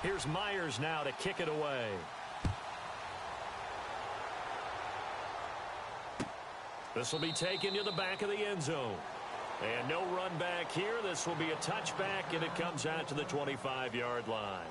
Here's Myers now to kick it away. This will be taken to the back of the end zone. And no run back here. This will be a touchback, and it comes out to the 25-yard line.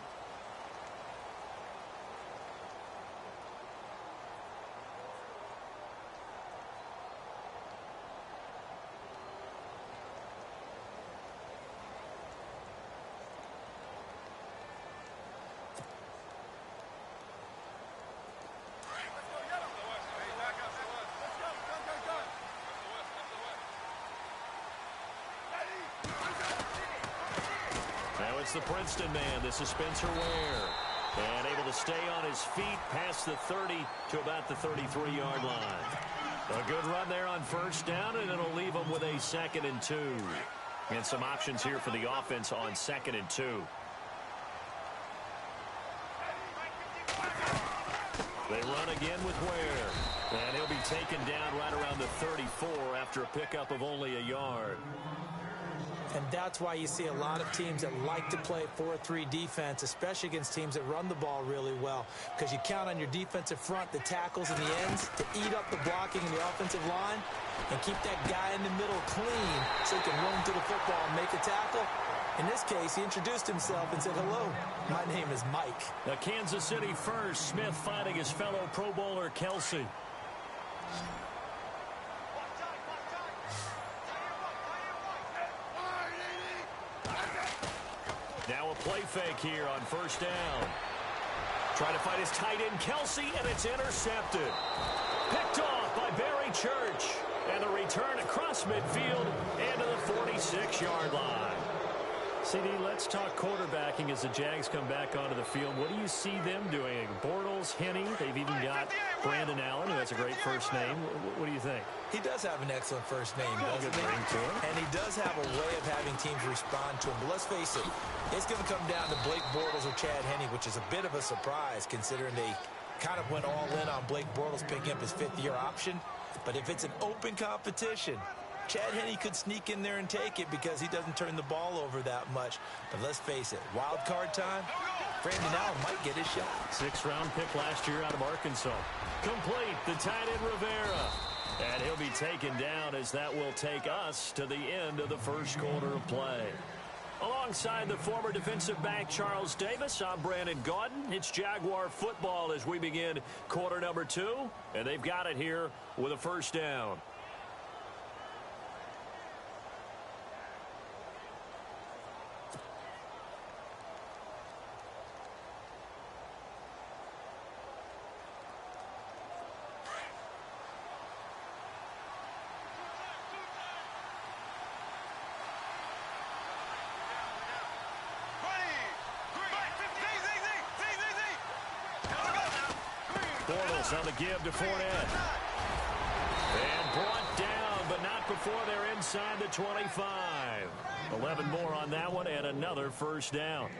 It's the Princeton man. This is Spencer Ware. And able to stay on his feet past the 30 to about the 33-yard line. A good run there on first down, and it'll leave them with a 2nd and 2. And some options here for the offense on 2nd and 2. They run again with Ware. And he'll be taken down right around the 34 after a pickup of only a yard. And that's why you see a lot of teams that like to play 4-3 defense, especially against teams that run the ball really well, because you count on your defensive front, the tackles and the ends, to eat up the blocking in the offensive line and keep that guy in the middle clean so he can run to the football and make a tackle. In this case, he introduced himself and said, "Hello, my name is Mike." The Kansas City first, Smith finding his fellow Pro Bowler Kelsey. Now a play fake here on first down. Trying to find his tight end, Kelsey, and it's intercepted. Picked off by Barry Church. And a return across midfield and to the 46-yard line. CD, let's talk quarterbacking as the Jags come back onto the field. What do you see them doing? Bortles, Henne, they've even got Brandon Allen, who has a great first name. What do you think? He does have an excellent first name, doesn't he? And he does have a way of having teams respond to him. But let's face it, it's going to come down to Blake Bortles or Chad Henne, which is a bit of a surprise considering they kind of went all in on Blake Bortles picking up his 5th-year option. But if it's an open competition, Chad Henne could sneak in there and take it because he doesn't turn the ball over that much. But let's face it, wild card time, Brandon Allen might get his shot. 6th-round pick last year out of Arkansas. Complete, the tight end Rivera. And he'll be taken down as that will take us to the end of the first quarter of play. Alongside the former defensive back Charles Davis, I'm Brandon Gaudin. It's Jaguar football as we begin quarter number 2. And they've got it here with a first down. Bortles on the give to Fournette. And brought down, but not before they're inside the 25. 11 more on that one, and another first down.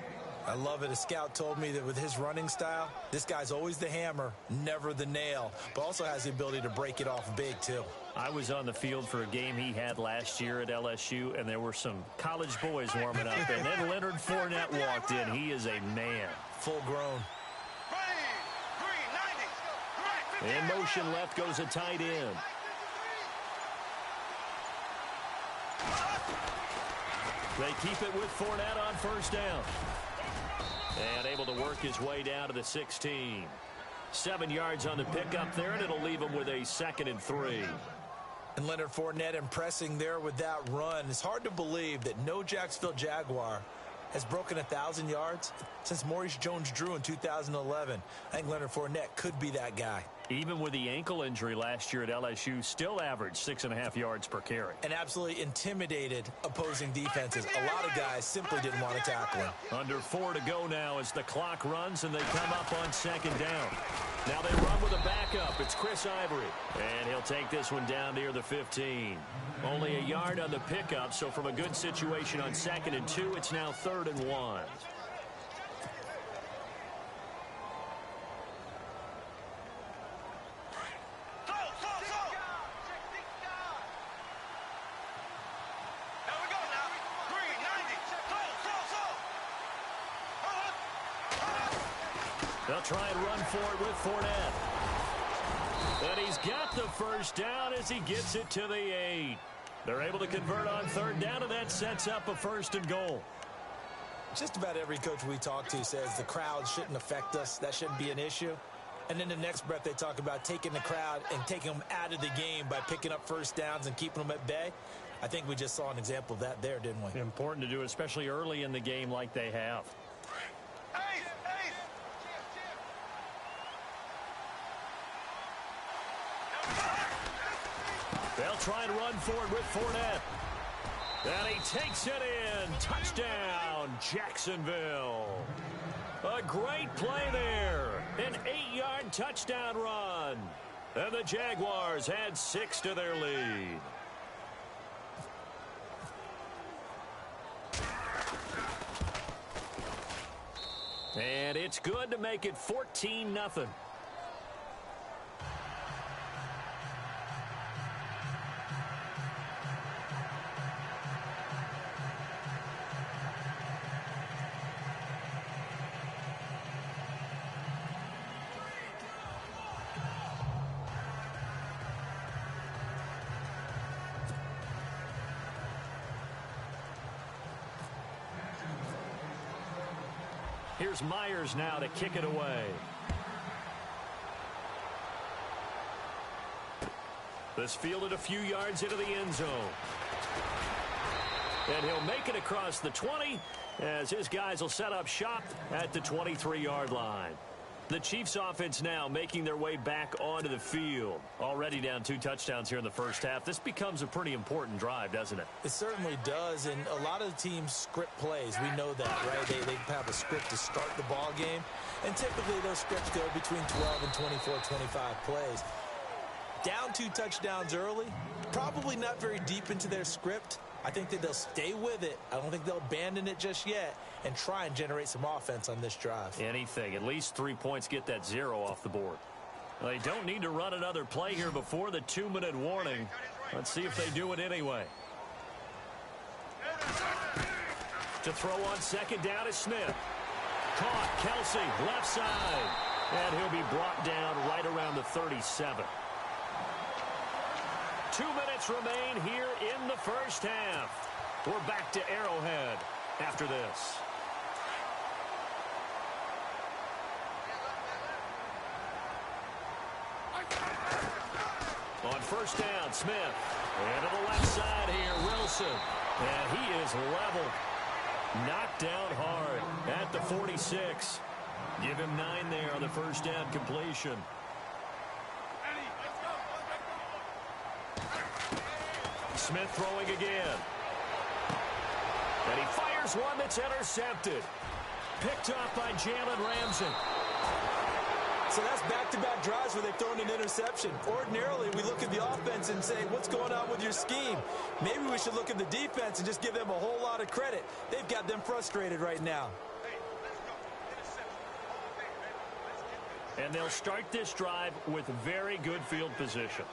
I love it. A scout told me that with his running style, this guy's always the hammer, never the nail, but also has the ability to break it off big, too. I was on the field for a game he had last year at LSU, and there were some college boys warming up, and then Leonard Fournette walked in. He is a man. Full grown. In motion left goes a tight end. They keep it with Fournette on first down. And able to work his way down to the 16. 7 yards on the pickup there, and it'll leave him with a 2nd and 3. And Leonard Fournette impressing there with that run. It's hard to believe that no Jacksonville Jaguar has broken 1,000 yards since Maurice Jones-Drew in 2011. I think Leonard Fournette could be that guy. Even with the ankle injury last year at LSU, still averaged 6.5 yards per carry. And absolutely intimidated opposing defenses. A lot of guys simply didn't want to tackle him. Under 4 to go now as the clock runs and they come up on 2nd down. Now they run with a backup. It's Chris Ivory. And he'll take this one down near the 15. Only a yard on the pickup, so from a good situation on 2nd and 2, it's now 3rd and 1. They'll try and run for it with Fournette. And he's got the first down as he gets it to the 8. They're able to convert on third down, and that sets up a 1st and goal. Just about every coach we talk to says the crowd shouldn't affect us. That shouldn't be an issue. And then the next breath they talk about taking the crowd and taking them out of the game by picking up first downs and keeping them at bay. I think we just saw an example of that there, didn't we? Important to do, especially early in the game like they have. They'll try and run for it with Fournette. And he takes it in. Touchdown, Jacksonville. A great play there. An 8-yard touchdown run. And the Jaguars add 6 to their lead. And it's good to make it 14-0. Here's Myers now to kick it away. This fielded a few yards into the end zone. And he'll make it across the 20 as his guys will set up shop at the 23-yard line. The Chiefs offense now making their way back onto the field. Already down 2 touchdowns here in the first half. This becomes a pretty important drive, doesn't it? It certainly does, and a lot of teams script plays. We know that, right? They have a script to start the ball game, and typically those scripts go between 12 and 24, 25 plays. Down 2 touchdowns early, probably not very deep into their script. I think that they'll stay with it. I don't think they'll abandon it just yet and try and generate some offense on this drive. Anything. At least 3 points get that 0 off the board. They don't need to run another play here before the 2-minute warning. Let's see if they do it anyway. To throw on 2nd down is Smith. Caught. Kelsey, left side. And he'll be brought down right around the 37. 2 minutes remain here in the first half. We're back to Arrowhead after this. On 1st down, Smith. And to the left side here, Wilson. And he is leveled. Knocked down hard at the 46. Give him 9 there on the 1st down completion. Smith throwing again. And he fires one that's intercepted. Picked off by Jalen Ramsey. So that's back-to-back drives where they've thrown an interception. Ordinarily, we look at the offense and say, what's going on with your scheme? Maybe we should look at the defense and just give them a whole lot of credit. They've got them frustrated right now. And they'll start this drive with very good field position.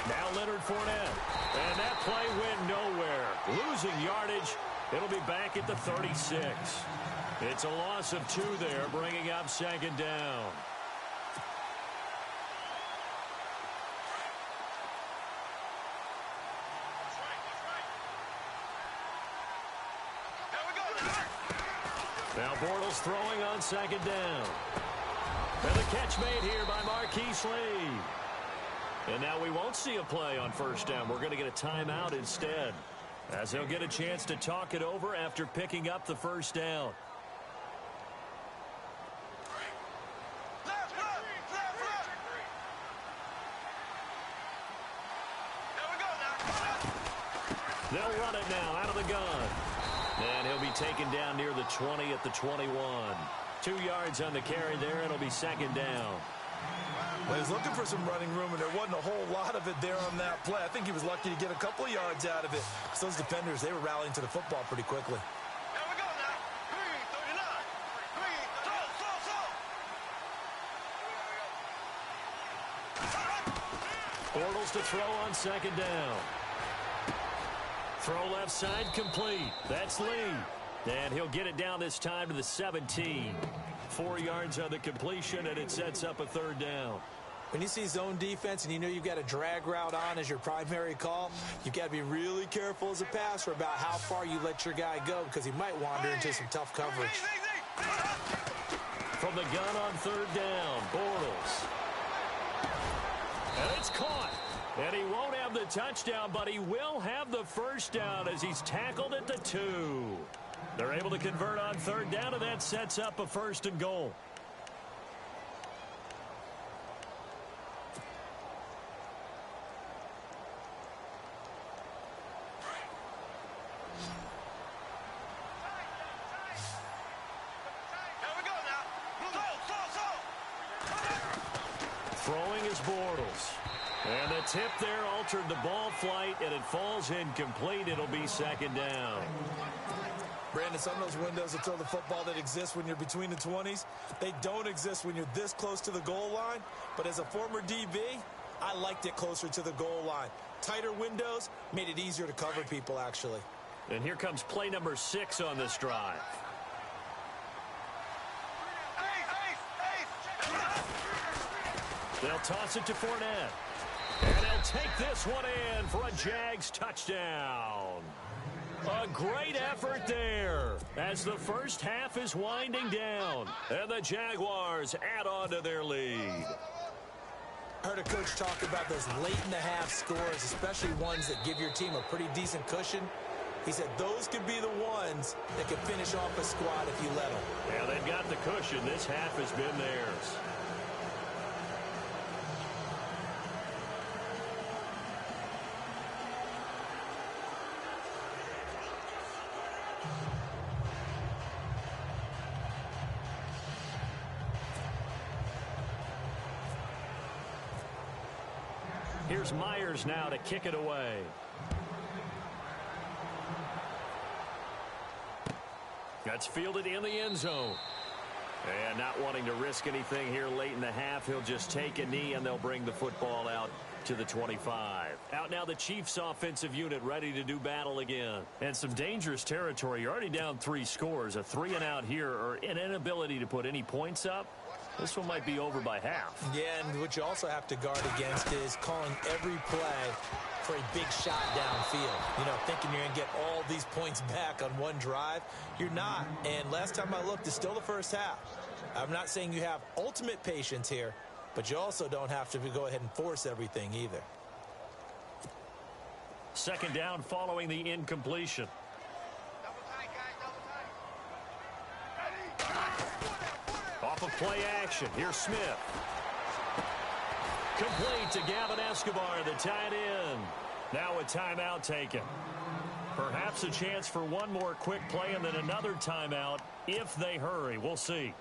Now Leonard Fournette. And that play went nowhere. Losing yardage. It'll be back at the 36. It's a loss of 2 there, bringing up 2nd down. Now Bortles throwing on 2nd down. And the catch made here by Marquise Lee. And now we won't see a play on 1st down. We're going to get a timeout instead, as they'll get a chance to talk it over after picking up the 1st down. They'll run it now out of the gun. And he'll be taken down near the 20 at the 21. 2 yards on the carry there. It'll be 2nd down. Well, he was looking for some running room, and there wasn't a whole lot of it there on that play. I think he was lucky to get a couple of yards out of it. So those defenders, they were rallying to the football pretty quickly. Bortles to throw on 2nd down. Throw left side complete. That's Lee. And he'll get it down this time to the 17. 4 yards on the completion, and it sets up a third down. When you see zone defense and you know you've got a drag route on as your primary call, you've got to be really careful as a passer about how far you let your guy go because he might wander into some tough coverage. From the gun on third down, Bortles. And it's caught. And he won't have the touchdown, but he will have the first down as he's tackled at the 2. They're able to convert on third down, and that sets up a 1st and goal. Throwing is Bortles. And the tip there altered the ball flight, and it falls incomplete. It'll be 2nd down. Brandon, some of those windows that throw the football that exist when you're between the 20s, they don't exist when you're this close to the goal line. But as a former DB, I liked it closer to the goal line. Tighter windows made it easier to cover people, actually. And here comes play number 6 on this drive. They'll toss it to Fournette. And they'll take this one in for a Jags touchdown. A great effort there as the first half is winding down. And the Jaguars add on to their lead. I heard a coach talk about those late-in-the-half scores, especially ones that give your team a pretty decent cushion. He said those could be the ones that could finish off a squad if you let them. Yeah, they've got the cushion. This half has been theirs. Here's Myers now to kick it away. That's fielded in the end zone. And not wanting to risk anything here late in the half, he'll just take a knee and they'll bring the football out to the 25. Out now the Chiefs offensive unit ready to do battle again. And some dangerous territory. You're already down 3 scores. A 3-and-out here or an inability to put any points up. This one might be over by half. Yeah, and what you also have to guard against is calling every play for a big shot downfield. You know, thinking you're going to get all these points back on one drive. You're not. And last time I looked, it's still the first half. I'm not saying you have ultimate patience here, but you also don't have to go ahead and force everything either. 2nd down following the incompletion. Off of play action. Here's Smith. Complete to Gavin Escobar, the tight end. Now a timeout taken. Perhaps a chance for one more quick play and then another timeout if they hurry. We'll see.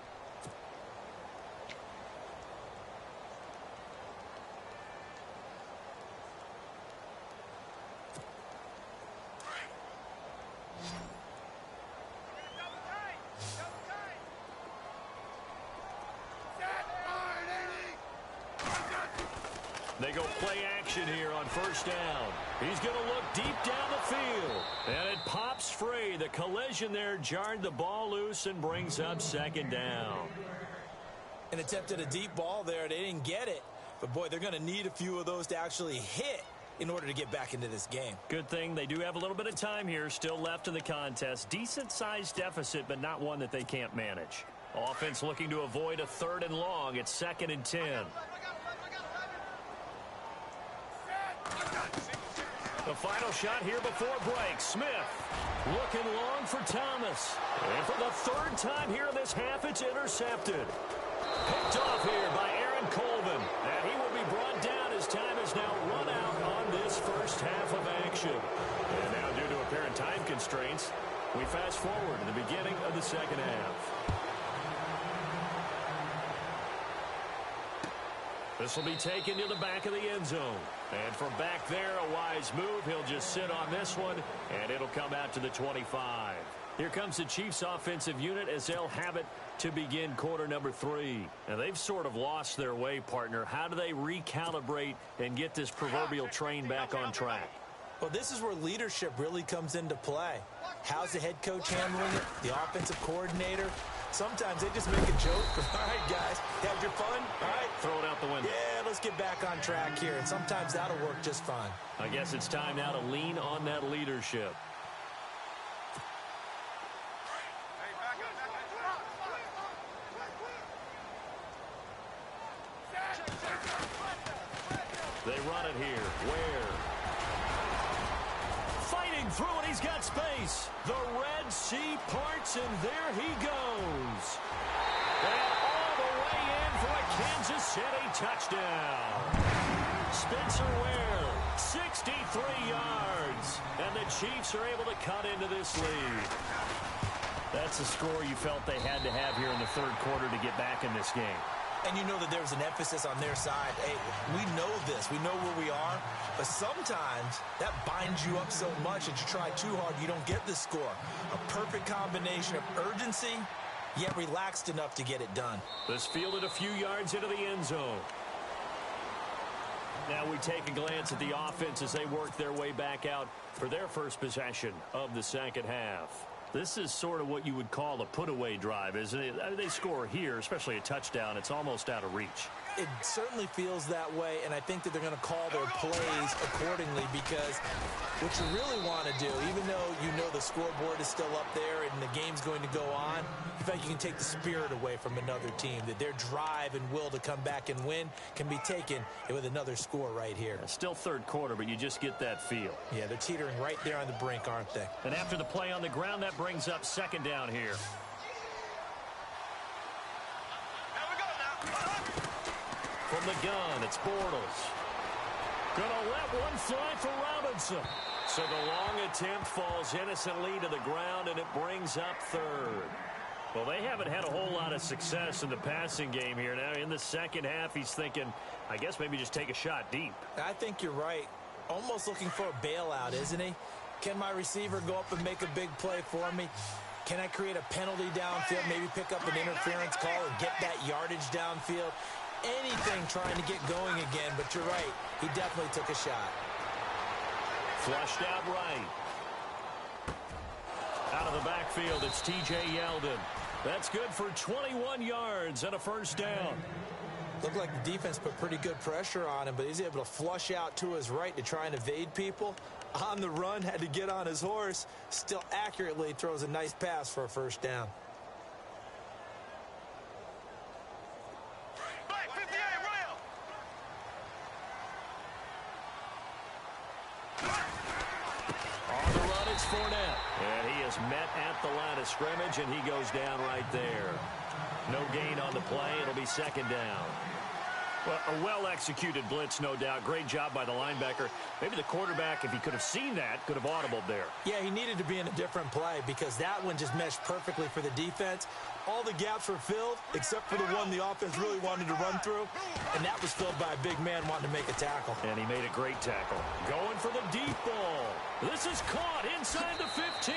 They go play action here on 1st down. He's going to look deep down the field. And it pops free. The collision there jarred the ball loose and brings up 2nd down. An attempt at a deep ball there. They didn't get it. But, boy, they're going to need a few of those to actually hit in order to get back into this game. Good thing they do have a little bit of time here still left in the contest. Decent-sized deficit, but not one that they can't manage. Offense looking to avoid a 3rd and long. It's 2nd and 10. The final shot here before break. Smith looking long for Thomas. And for the 3rd time here in this half, it's intercepted. Picked off here by Aaron Colvin. And he will be brought down as time is now run out on this first half of action. And now due to apparent time constraints, we fast forward to the beginning of the 2nd half. This will be taken to the back of the end zone. And from back there, a wise move. He'll just sit on this one, and it'll come out to the 25. Here comes the Chiefs offensive unit as they'll have it to begin quarter number 3. And they've sort of lost their way, partner. How do they recalibrate and get this proverbial train back on track? Well, this is where leadership really comes into play. How's the head coach handling it? The offensive coordinator? Sometimes they just make a joke. All right, guys, had your fun? All right. Throw it out the window. Yeah, let's get back on track here. And sometimes that'll work just fine. I guess it's time now to lean on that leadership. They run it here. Where? Fighting through it. He's got space. The Red Sea parts, and there he goes. And all the way in for a Kansas City touchdown. Spencer Ware, 63 yards. And the Chiefs are able to cut into this lead. That's a score you felt they had to have here in the third quarter to get back in this game. And you know that there was an emphasis on their side. Hey, we know this. We know where we are. But sometimes that binds you up so much that you try too hard, you don't get the score. A perfect combination of urgency, yet relaxed enough to get it done. This fielded a few yards into the end zone. Now we take a glance at the offense as they work their way back out for their first possession of the second half. This is sort of what you would call a put-away drive, isn't it? I mean, they score here, especially a touchdown. It's almost out of reach. It certainly feels that way, and I think that they're going to call their plays accordingly because what you really want to do, even though you know the scoreboard is still up there and the game's going to go on, in fact, you can take the spirit away from another team, that their drive and will to come back and win can be taken with another score right here. Still third quarter, but you just get that feel. Yeah, they're teetering right there on the brink, aren't they? And after the play on the ground, that brings up second down here. From the gun, it's Bortles. Gonna let one fly for Robinson. So the long attempt falls innocently to the ground, and it brings up third. Well, they haven't had a whole lot of success in the passing game here. Now, in the second half, he's thinking, I guess maybe just take a shot deep. I think you're right. Almost looking for a bailout, isn't he? Can my receiver go up and make a big play for me? Can I create a penalty downfield, maybe pick up an interference call and get that yardage downfield? Anything trying to get going again, but you're right. He definitely took a shot. Flushed out right. Out of the backfield, it's T.J. Yeldon. That's good for 21 yards and a first down. Looked like the defense put pretty good pressure on him, but he's able to flush out to his right to try and evade people. On the run, had to get on his horse. Still accurately throws a nice pass for a first down. On the run, it's Fournette. And he is met at the line of scrimmage, and he goes down right there. No gain on the play. It'll be second down. Well, a well-executed blitz, no doubt. Great job by the linebacker. Maybe the quarterback, if he could have seen that, could have audibled there. Yeah, he needed to be in a different play because that one just meshed perfectly for the defense. All the gaps were filled except for the one the offense really wanted to run through, and that was filled by a big man wanting to make a tackle. And he made a great tackle. Going for the deep ball. This is caught inside the 15.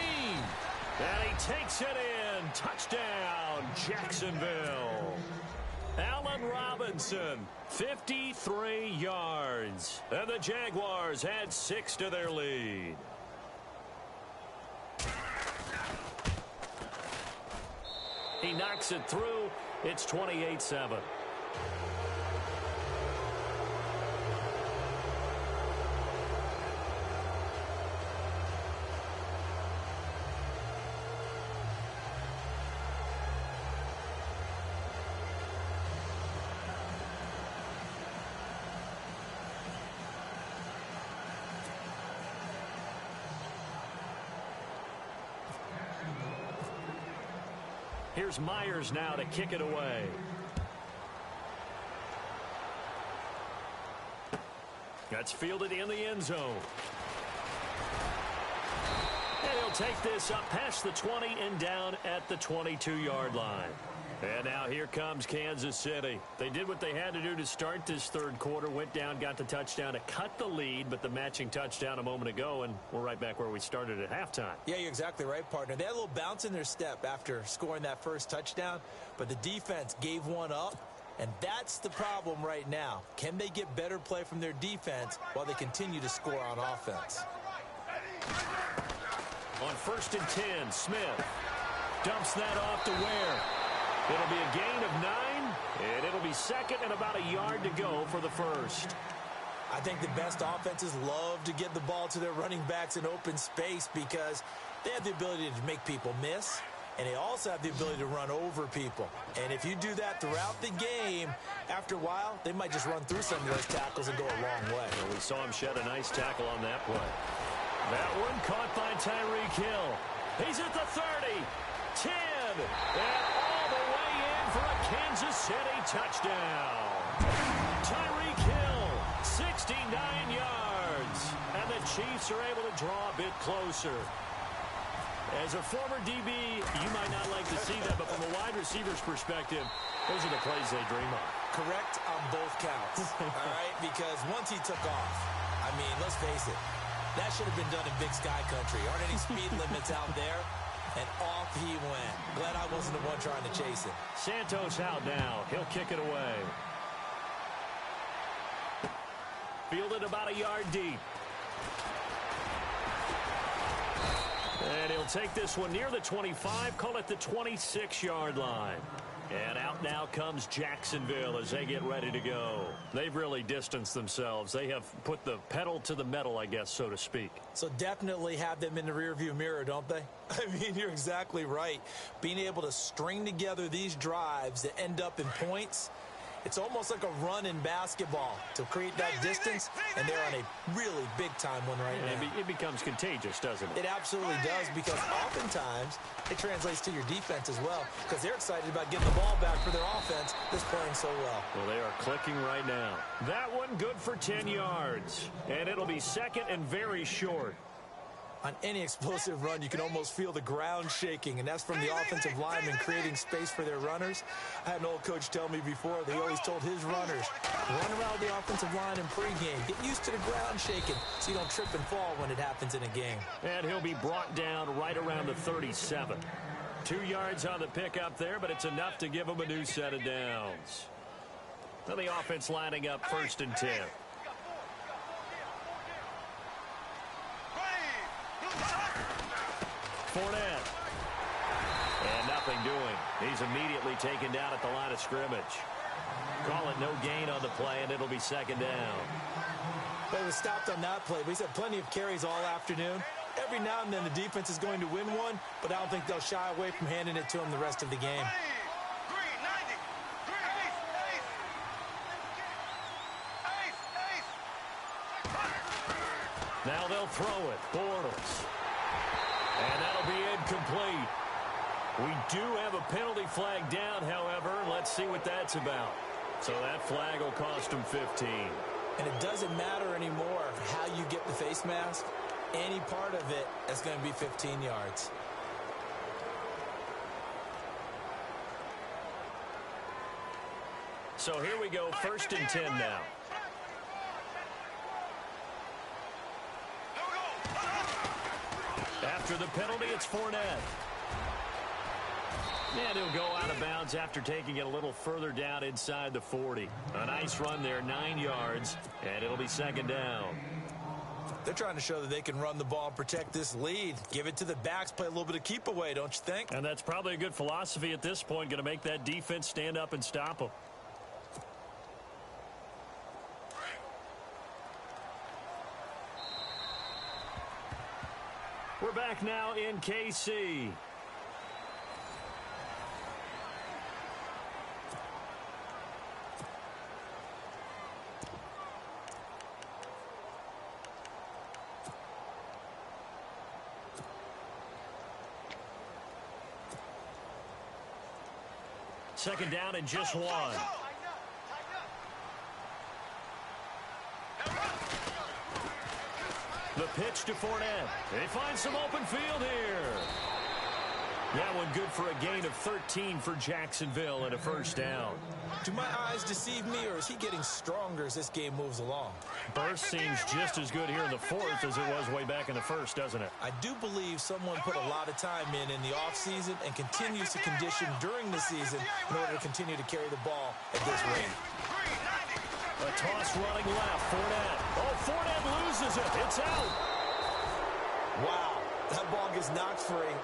And he takes it in. Touchdown, Jacksonville. Allen Robinson, 53 yards. And the Jaguars add 6 to their lead. He knocks it through. It's 28-7. Here's Myers now to kick it away. That's fielded in the end zone. And he'll take this up past the 20 and down at the 22-yard line. And now here comes Kansas City. They did what they had to do to start this third quarter. Went down, got the touchdown to cut the lead, but the matching touchdown a moment ago, and we're right back where we started at halftime. Yeah, you're exactly right, partner. They had a little bounce in their step after scoring that first touchdown, but the defense gave one up, and that's the problem right now. Can they get better play from their defense while they continue to score on offense? On 1st and 10, Smith dumps that off to Ware. It'll be a gain of 9, and it'll be second and about a yard to go for the first. I think the best offenses love to get the ball to their running backs in open space because they have the ability to make people miss, and they also have the ability to run over people. And if you do that throughout the game, after a while, they might just run through some of those tackles and go a long way. Well, we saw him shed a nice tackle on that play. That one caught by Tyreek Hill. He's at the 30, 10, and all the way in for a Kansas City touchdown. Tyreek Hill, 69 yards, and the Chiefs are able to draw a bit closer. As a former DB, you might not like to see that, but from a wide receiver's perspective, those are the plays they dream of. Correct on both counts, all right? Because once he took off, I mean, let's face it, that should have been done in Big Sky Country. Aren't any speed limits out there? And off he went. Glad I wasn't the one trying to chase it. Santos out now. He'll kick it away. Fielded about a yard deep. And he'll take this one near the 25, call it the 26-yard line. And out now comes Jacksonville as they get ready to go. They've really distanced themselves. They have put the pedal to the metal, I guess, so to speak. So definitely have them in the rearview mirror, don't they? I mean, you're exactly right. Being able to string together these drives that end up in points, it's almost like a run in basketball to create that distance, and they're on a really big-time one right now. It becomes contagious, doesn't it? It absolutely does, because oftentimes it translates to your defense as well, because they're excited about getting the ball back for their offense that's playing so well. Well, they are clicking right now. That one good for 10 yards, and it'll be second and very short. On any explosive run, you can almost feel the ground shaking, and that's from the offensive linemen creating space for their runners. I had an old coach tell me before, they always told his runners, run around the offensive line in pregame. Get used to the ground shaking so you don't trip and fall when it happens in a game. And he'll be brought down right around the 37. 2 yards on the pickup there, but it's enough to give him a new set of downs. Now the offense lining up 1st and 10. Fournette. And nothing doing. He's immediately taken down at the line of scrimmage. Call it no gain on the play, and it'll be second down. But it was stopped on that play. He's had plenty of carries all afternoon. Every now and then the defense is going to win one, but I don't think they'll shy away from handing it to him the rest of the game. Now they'll throw it. Bortles. And that'll be incomplete. We do have a penalty flag down, however. Let's see what that's about. So that flag will cost him 15. And it doesn't matter anymore how you get the face mask. Any part of it is going to be 15 yards. So here we go, 1st and 10 now. After the penalty, it's Fournette. And he'll go out of bounds after taking it a little further down inside the 40. A nice run there, 9 yards, and it'll be second down. They're trying to show that they can run the ball and protect this lead. Give it to the backs, play a little bit of keep away, don't you think? And that's probably a good philosophy at this point, going to make that defense stand up and stop them. We're back now in KC. Second down and just one. The pitch to Fournette. They find some open field here. That one good for a gain of 13 for Jacksonville and a first down. Do my eyes deceive me, or is he getting stronger as this game moves along? Burst seems just as good here in the fourth as it was way back in the first, doesn't it? I do believe someone put a lot of time in the offseason and continues to condition during the season in order to continue to carry the ball at this rate. A toss running left. Fournette. Oh, Fournette loses it. It's out. Wow, that ball gets knocked free,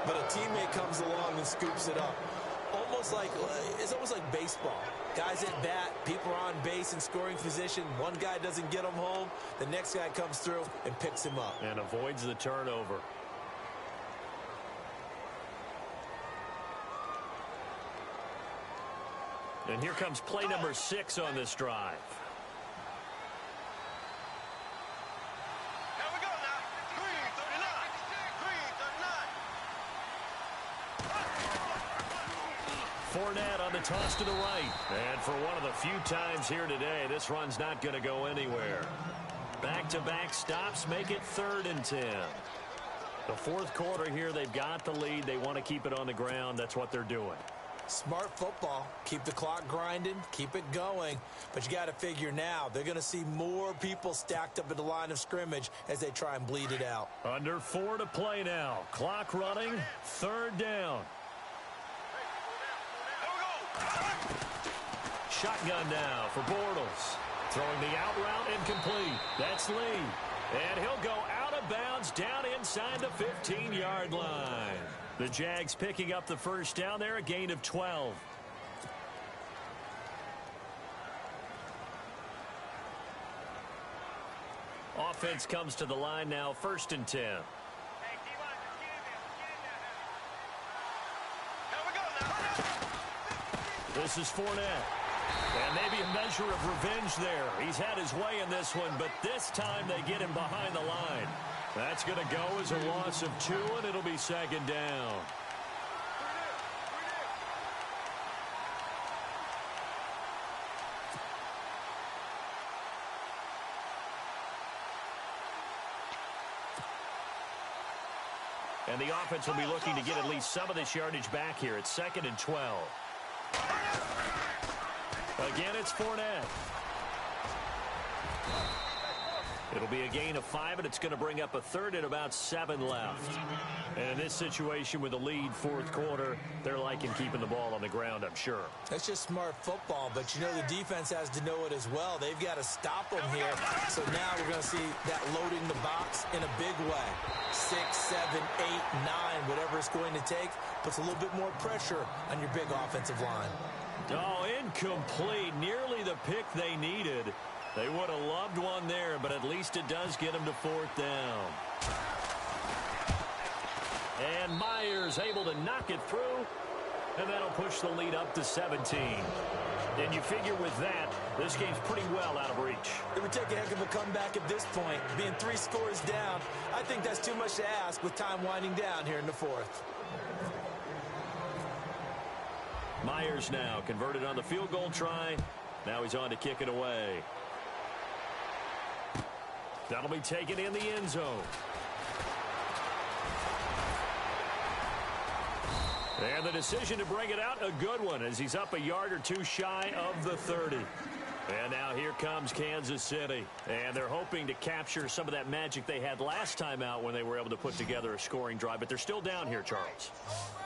but a teammate comes along and scoops it up. It's almost like baseball. Guys at bat, people are on base in scoring position. One guy doesn't get him home. The next guy comes through and picks him up. And avoids the turnover. And here comes play number 6 on this drive. Here we go now. Green 39. Green 39. Fournette on the toss to the right. And for one of the few times here today, this run's not going to go anywhere. Back-to-back stops make it 3rd and 10. The fourth quarter here, they've got the lead. They want to keep it on the ground. That's what they're doing. Smart football. Keep the clock grinding. Keep it going. But you got to figure now, they're going to see more people stacked up at the line of scrimmage as they try and bleed it out. Under 4 to play now. Clock running. 3rd down. Shotgun now for Bortles. Throwing the out route incomplete. That's Lee. And he'll go out of bounds down inside the 15-yard line. The Jags picking up the first down there, a gain of 12. Offense comes to the line now, 1st and 10. This is Fournette. And maybe a measure of revenge there. He's had his way in this one, but this time they get him behind the line. That's going to go as a loss of 2, and it'll be 2nd down. And the offense will be looking to get at least some of this yardage back here. It's 2nd and 12. Again, it's Fournette. It'll be a gain of 5, and it's going to bring up a 3rd and about 7 left. And in this situation with a lead, 4th quarter, they're liking keeping the ball on the ground, I'm sure. That's just smart football, but you know the defense has to know it as well. They've got to stop them here. So now we're going to see that loading the box in a big way. 6, 7, 8, 9, whatever it's going to take, puts a little bit more pressure on your big offensive line. Oh, incomplete. Nearly the pick they needed. They would have loved one there, but at least it does get them to 4th down. And Myers able to knock it through, and that'll push the lead up to 17. And you figure with that, this game's pretty well out of reach. It would take a heck of a comeback at this point. Being 3 scores down, I think that's too much to ask with time winding down here in the 4th. Myers now converted on the field goal try. Now he's on to kick it away. That'll be taken in the end zone. And the decision to bring it out, a good one, as he's up a yard or 2 shy of the 30. And now here comes Kansas City. And they're hoping to capture some of that magic they had last time out when they were able to put together a scoring drive. But they're still down here, Charles.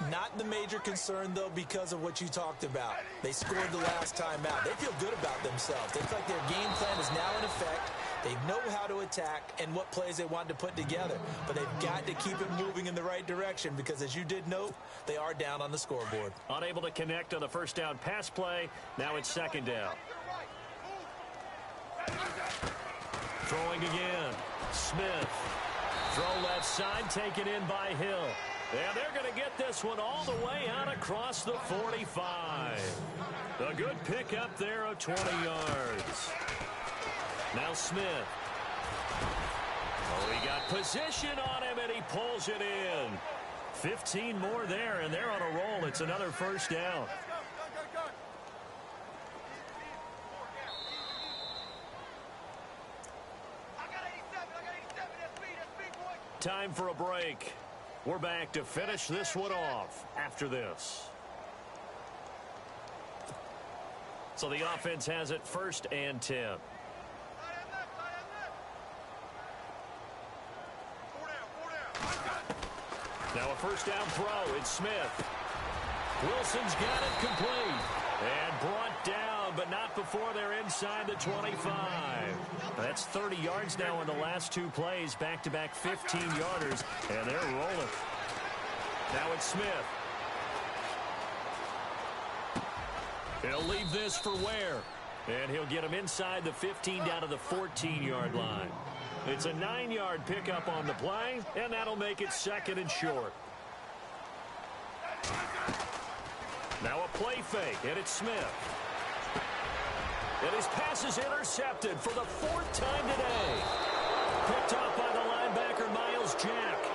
Not the major concern, though, because of what you talked about. They scored the last time out. They feel good about themselves. They feel like their game plan is now in effect. They know how to attack and what plays they want to put together. But they've got to keep it moving in the right direction because, as you did note, they are down on the scoreboard. Unable to connect on the first down pass play. Now it's 2nd down. Throwing again. Smith. Throw left side, taken in by Hill. And they're going to get this one all the way out across the 45. A good pickup there of 20 yards. Now Smith. Oh, he got position on him, and he pulls it in. 15 more there, and they're on a roll. It's another first down. Time for a break. We're back to finish this one off after this. So the offense has it 1st and 10. Now a first down throw. It's Smith. Wilson's got it complete. And brought down, but but not before they're inside the 25. That's 30 yards now in the last two plays, back-to-back 15-yarders, and they're rolling. Now it's Smith. He'll leave this for Ware, and he'll get him inside the 15 down to the 14-yard line. It's a 9-yard pickup on the play, and that'll make it second and short. Now a play fake, and it's Smith. And his pass is intercepted for the fourth time today. Picked off by the linebacker, Miles Jack.